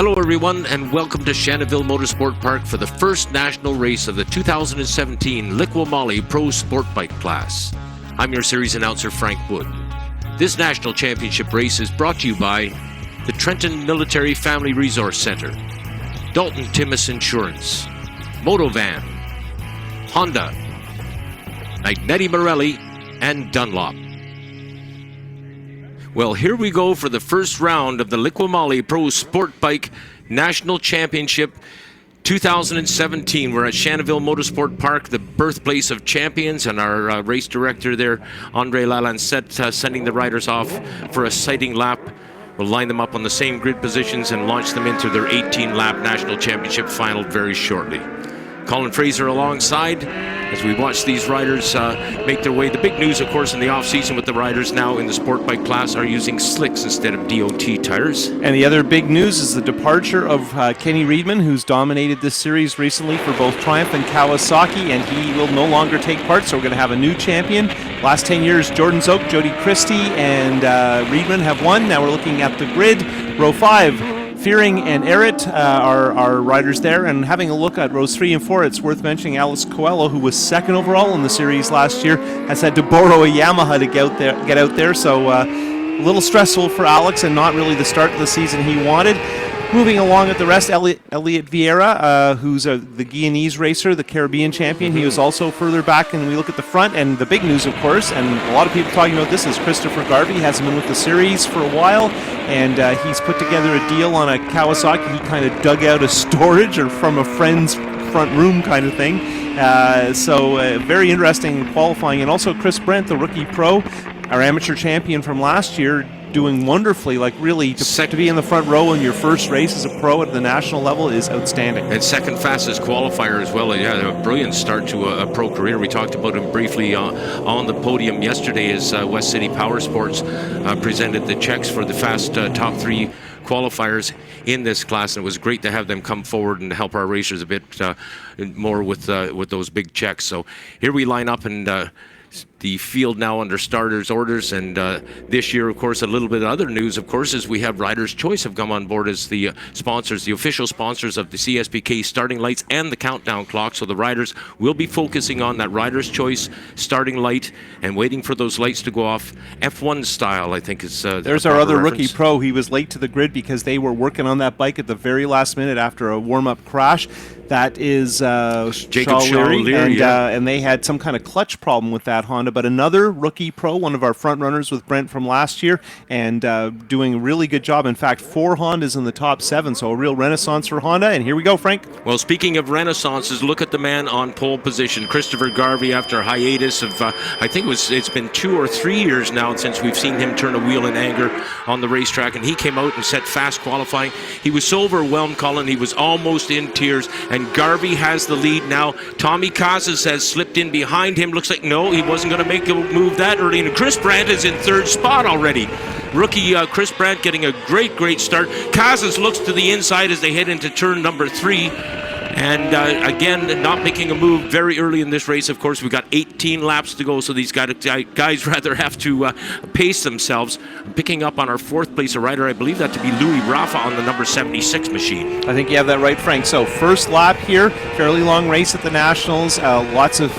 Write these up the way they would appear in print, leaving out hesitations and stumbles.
Hello everyone and welcome to Shannonville Motorsport Park for the first national race of the 2017 Liqui Pro Sport Bike class. I'm your series announcer Frank Wood. This national championship race is brought to you by the Trenton Military Family Resource Center, Dalton Timmis Insurance, Motovan, Honda, Magneti Marelli, and Dunlop. Well, here we go for the first round of the Liqui Pro Sport Bike National Championship 2017. We're at Shannonville Motorsport Park, the birthplace of champions, and our race director there, Andre Lalancette, sending the riders off for a sighting lap. We'll line them up on the same grid positions and launch them into their 18-lap National Championship final very shortly. Colin Fraser alongside as we watch these riders make their way. The big news, of course, in the off-season with the riders now in the sport bike class are using slicks instead of DOT tires. And the other big news is the departure of Kenny Reedman, who's dominated this series recently for both Triumph and Kawasaki, and he will no longer take part, so we're going to have a new champion. Last 10 years, Jordan Zoke, Jody Christie, and Reedman have won. Now we're looking at the grid. Row 5. Fearing and Errett are riders there, and having a look at rows 3 and 4, it's worth mentioning Alex Coelho, who was second overall in the series last year, has had to borrow a Yamaha to get out there, so a little stressful for Alex and not really the start of the season he wanted. Moving along at the rest, Elliot Vieira, who's the Guyanese racer, the Caribbean champion. He was also further back, and we look at the front, and the big news, of course, and a lot of people talking about this, is Christopher Garvey. He hasn't been with the series for a while, and he's put together a deal on a Kawasaki. He kind of dug out a storage or from a friend's front room kind of thing. So very interesting qualifying. And also Chris Brent, the rookie pro, our amateur champion from last year, doing wonderfully. Like, really, to be in the front row in your first race as a pro at the national level is outstanding. And second fastest qualifier as well. Yeah, a brilliant start to a pro career. We talked about him briefly on the podium yesterday as West City Power Sports presented the checks for the fast top 3 qualifiers in this class, and it was great to have them come forward and help our racers a bit more with those big checks. So here we line up, and the field now under starters orders, and this year, of course, a little bit of other news, of course, is we have Riders' Choice have come on board as the sponsors, the official sponsors of the CSBK starting lights and the countdown clock. So the riders will be focusing on that Riders' Choice starting light and waiting for those lights to go off F1 style, I think is there's our other reference. Rookie pro. He was late to the grid because they were working on that bike at the very last minute after a warm-up crash. That is Jacob Shaw Leary, and they had some kind of clutch problem with that Honda. But another rookie pro, one of our front runners with Brent from last year, and doing a really good job. In fact, 4 Hondas in the top 7, so a real renaissance for Honda. And here we go, Frank. Well, speaking of renaissances, look at the man on pole position, Christopher Garvey, after a hiatus of I think it's been 2 or 3 years now since we've seen him turn a wheel in anger on the racetrack, and he came out and set fast qualifying. He was so overwhelmed, Colin, he was almost in tears, and Garvey has the lead now. Tommy Casas has slipped in behind him. Looks like, no, he wasn't going to make a move that early. And Chris Brandt is in 3rd spot already. Rookie Chris Brandt getting a great start. Casas looks to the inside as they head into turn number 3. And again, not making a move very early in this race. Of course, we've got 18 laps to go, so these guys rather have to pace themselves. Picking up on our 4th place rider, I believe that to be Louis Rafa on the number 76 machine. I think you have that right, Frank. So first lap here, fairly long race at the Nationals. Lots of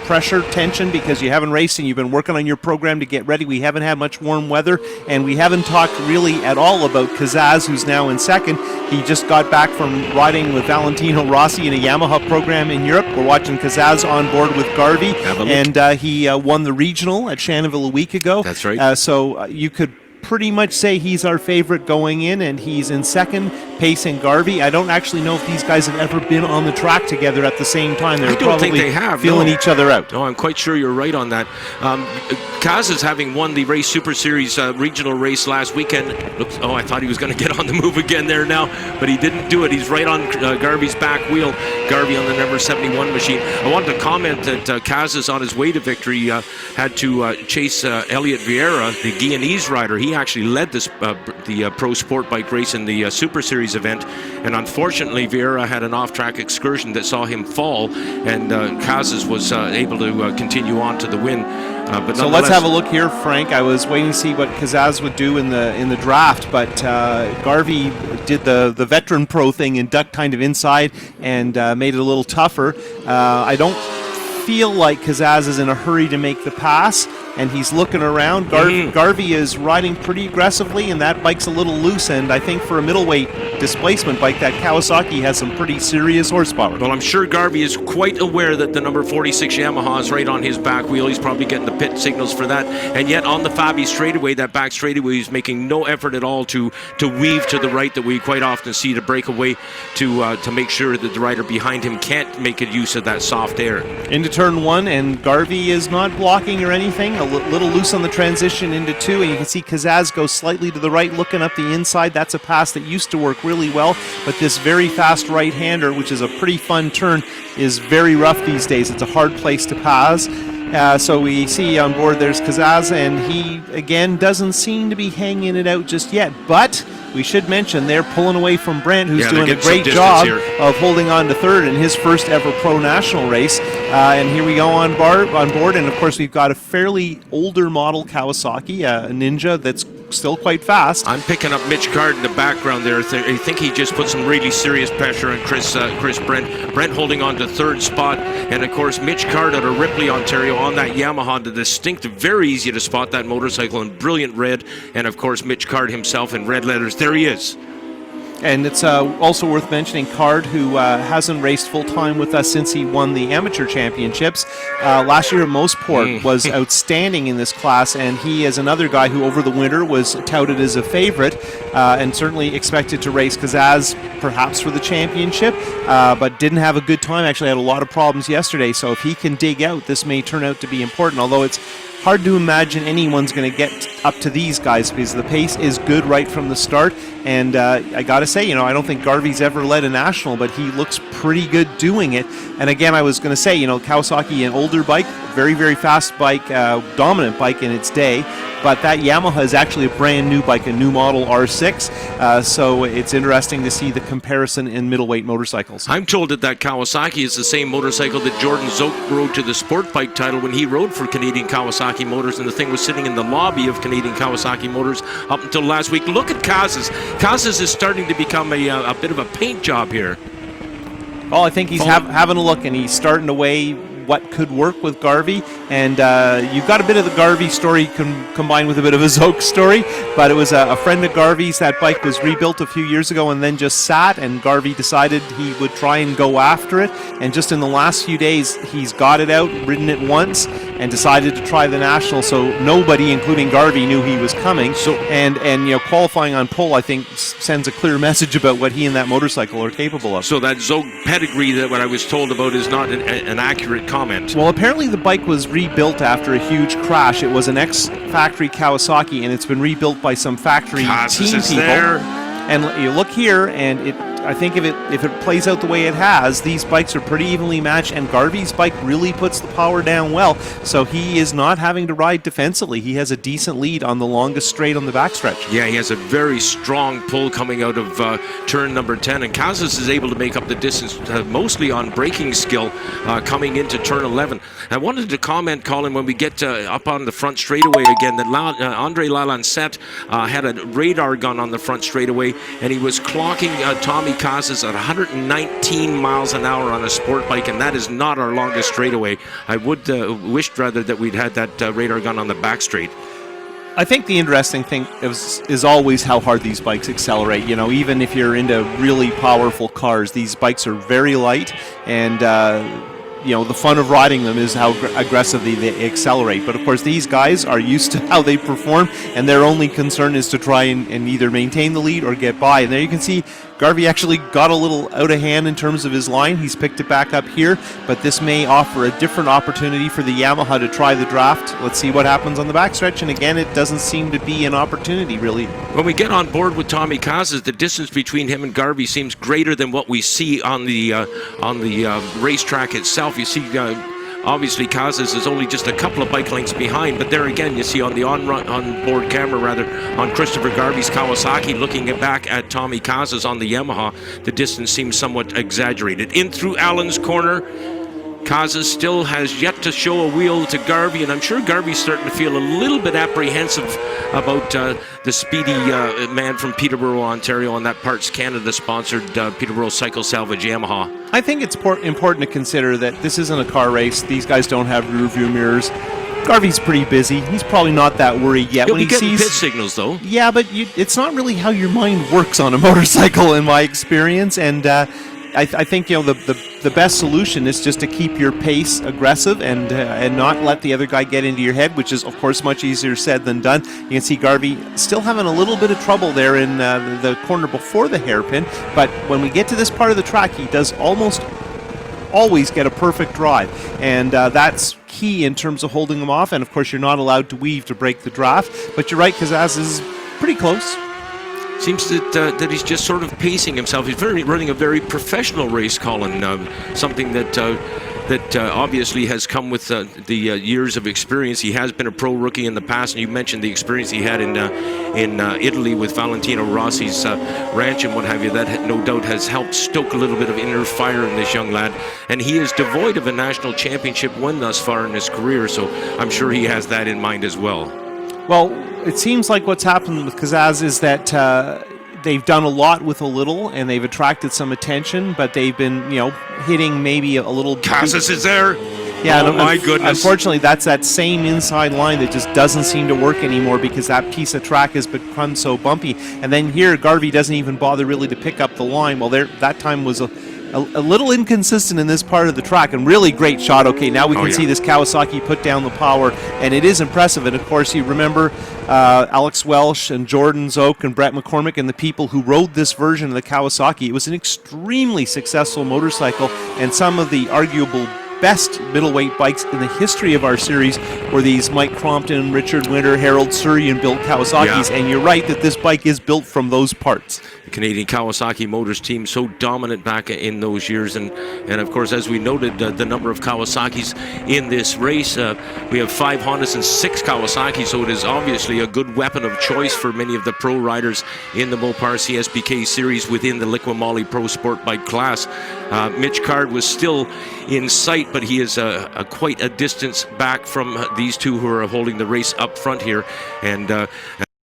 pressure, tension, because you haven't raced and you've been working on your program to get ready. We haven't had much warm weather, and we haven't talked really at all about Kazaz, who's now in 2nd. He just got back from riding with Valentino Rossi in a Yamaha program in Europe. We're watching Kazaz on board with Garvey, and he won the regional at Shannonville a week ago. That's right. So you could pretty much say he's our favorite going in, and he's in 2nd, pacing Garvey. I don't actually know if these guys have ever been on the track together at the same time. They're probably think they have, feeling each other out. No, I'm quite sure you're right on that. Kaz having won the Race Super Series regional race last weekend. I thought he was going to get on the move again there now, but he didn't do it. He's right on Garvey's back wheel. Garvey on the number 71 machine. I wanted to comment that Kaz on his way to victory had to chase Elliot Vieira, the Guyanese rider. He he actually led this the Pro Sport Bike race in the Super Series event, and unfortunately Vieira had an off-track excursion that saw him fall, and Casas was able to continue on to the win. So let's have a look here, Frank. I was waiting to see what Casas would do in the draft, but Garvey did the veteran pro thing and ducked kind of inside and made it a little tougher. I don't feel like Casas is in a hurry to make the pass, and he's looking around. Garvey is riding pretty aggressively, and that bike's a little loose, and I think for a middleweight displacement bike, that Kawasaki has some pretty serious horsepower. Well, I'm sure Garvey is quite aware that the number 46 Yamaha is right on his back wheel. He's probably getting the pit signals for that, and yet on the Fabi straightaway, that back straightaway, he's making no effort at all to weave to the right that we quite often see to break away to make sure that the rider behind him can't make use of that soft air. Into turn one, and Garvey is not blocking or anything. A little loose on the transition into two, and you can see Casas go slightly to the right, looking up the inside. That's a pass that used to work really well, but this very fast right-hander, which is a pretty fun turn, is very rough these days. It's a hard place to pass. So we see on board there's Casas, and he, again, doesn't seem to be hanging it out just yet, but we should mention they're pulling away from Brent, who's doing a great job of holding on to third in his first ever pro national race. And here we go on board, and of course we've got a fairly older model Kawasaki, a Ninja that's still quite fast. I'm picking up Mitch Card in the background there. I think he just put some really serious pressure on Chris Brent. Brent holding on to third spot, and of course Mitch Card out of Ripley, Ontario, on that Yamaha, the distinctive, very easy to spot that motorcycle in brilliant red, and of course Mitch Card himself in red letters. There he is. And it's also worth mentioning Card, who hasn't raced full-time with us since he won the amateur championships. Last year at Mosport was outstanding in this class, and he is another guy who over the winter was touted as a favorite and certainly expected to race Casas perhaps for the championship, but didn't have a good time. Actually had a lot of problems yesterday, so if he can dig out, this may turn out to be important, although it's hard to imagine anyone's going to get up to these guys because the pace is good right from the start. And I got to say, I don't think Garvey's ever led a national, but he looks pretty good doing it. And again, I was going to say, Kawasaki, an older bike, very, very fast bike, dominant bike in its day. But that Yamaha is actually a brand new bike, a new model R6. So it's interesting to see the comparison in middleweight motorcycles. I'm told that Kawasaki is the same motorcycle that Jordan Zook rode to the sport bike title when he rode for Canadian Kawasaki Motors, and the thing was sitting in the lobby of Canadian Kawasaki Motors up until last week. Look at Casas. Casas is starting to become a bit of a paint job here. Well, I think he's having a look, and he's starting to weigh what could work with Garvey, and you've got a bit of the Garvey story combined with a bit of a Zoke story, but it was a friend of Garvey's. That bike was rebuilt a few years ago and then just sat, and Garvey decided he would try and go after it, and just in the last few days he's got it out, ridden it once, and decided to try the national, so nobody, including Garvey, knew he was coming. So and qualifying on pole, I think, sends a clear message about what he and that motorcycle are capable of. So that Zoke pedigree that what I was told about is not an accurate comment. Well, apparently the bike was rebuilt after a huge crash. It was an ex-factory Kawasaki, and it's been rebuilt by some factory team people. There. And you look here, and I think if it plays out the way it has, these bikes are pretty evenly matched, and Garvey's bike really puts the power down well, so he is not having to ride defensively. He has a decent lead on the longest straight on the backstretch. Yeah, he has a very strong pull coming out of turn number 10, and Casas is able to make up the distance mostly on braking skill coming into turn 11. I wanted to comment, Colin, when we get up on the front straightaway again, that Andre Lalancette had a radar gun on the front straightaway, and he was clocking Tommy Casas at 119 miles an hour on a sport bike, and that is not our longest straightaway. I would wished rather that we'd had that radar gun on the back straight. I think the interesting thing is always how hard these bikes accelerate. Even if you're into really powerful cars, these bikes are very light, and the fun of riding them is how aggressively they accelerate. But of course, these guys are used to how they perform, and their only concern is to try and either maintain the lead or get by. And there you can see Garvey actually got a little out of hand in terms of his line. He's picked it back up here, but this may offer a different opportunity for the Yamaha to try the draft. Let's see what happens on the backstretch, and again, it doesn't seem to be an opportunity, really. When we get on board with Tommy Casas, the distance between him and Garvey seems greater than what we see on the racetrack itself. You see obviously Kazas is only just a couple of bike lengths behind, but there again you see on the on-board camera rather on Christopher Garvey's Kawasaki looking back at Tommy Kazas on the Yamaha, the distance seems somewhat exaggerated. In through Allen's corner, Kazas still has yet to show a wheel to Garvey, and I'm sure Garvey's starting to feel a little bit apprehensive about the speedy man from Peterborough, Ontario, on that Parts Canada sponsored Peterborough Cycle Salvage Yamaha. I think it's important to consider that this isn't a car race. These guys don't have rear view mirrors. Garvey's pretty busy. He's probably not that worried yet. He'll when be getting sees pit signals, though. Yeah, but it's not really how your mind works on a motorcycle, in my experience. And I think the best solution is just to keep your pace aggressive and not let the other guy get into your head, which is of course much easier said than done. You can see Garvey still having a little bit of trouble there in the corner before the hairpin, but when we get to this part of the track, he does almost always get a perfect drive, and that's key in terms of holding him off. And of course, you're not allowed to weave to break the draft. But you're right, Kazas is pretty close. Seems that he's just sort of pacing himself. He's running a very professional race, Colin. Something that obviously has come with the years of experience. He has been a pro rookie in the past, and you mentioned the experience he had in Italy with Valentino Rossi's ranch and what have you. That no doubt has helped stoke a little bit of inner fire in this young lad. And he is devoid of a national championship win thus far in his career, so I'm sure he has that in mind as well. Well, it seems like what's happened with Kazas is that they've done a lot with a little, and they've attracted some attention, but they've been, hitting maybe a little... Kazas is there? Yeah, oh my goodness. Unfortunately, that's that same inside line that just doesn't seem to work anymore because that piece of track has become so bumpy. And then here, Garvey doesn't even bother really to pick up the line. Well, that time was a little inconsistent in this part of the track, and really great shot. Okay, now we can see this Kawasaki put down the power, and it is impressive. And of course, you remember Alex Welsh and Jordan Zoke and Brett McCormick and the people who rode this version of the Kawasaki. It was an extremely successful motorcycle, and some of the arguable best middleweight bikes in the history of our series were these Mike Crompton, Richard Winter, Harold Surian built Kawasaki's, and you're right that this bike is built from those parts. The Canadian Kawasaki Motors team so dominant back in those years, and of course, as we noted, the number of Kawasaki's in this race, we have 5 Hondas and 6 Kawasaki, so it is obviously a good weapon of choice for many of the pro riders in the Mopar CSBK series within the Liqui-Moly Pro Sport Bike class. Mitch Card was still in sight, but he is quite a distance back from these two who are holding the race up front here, and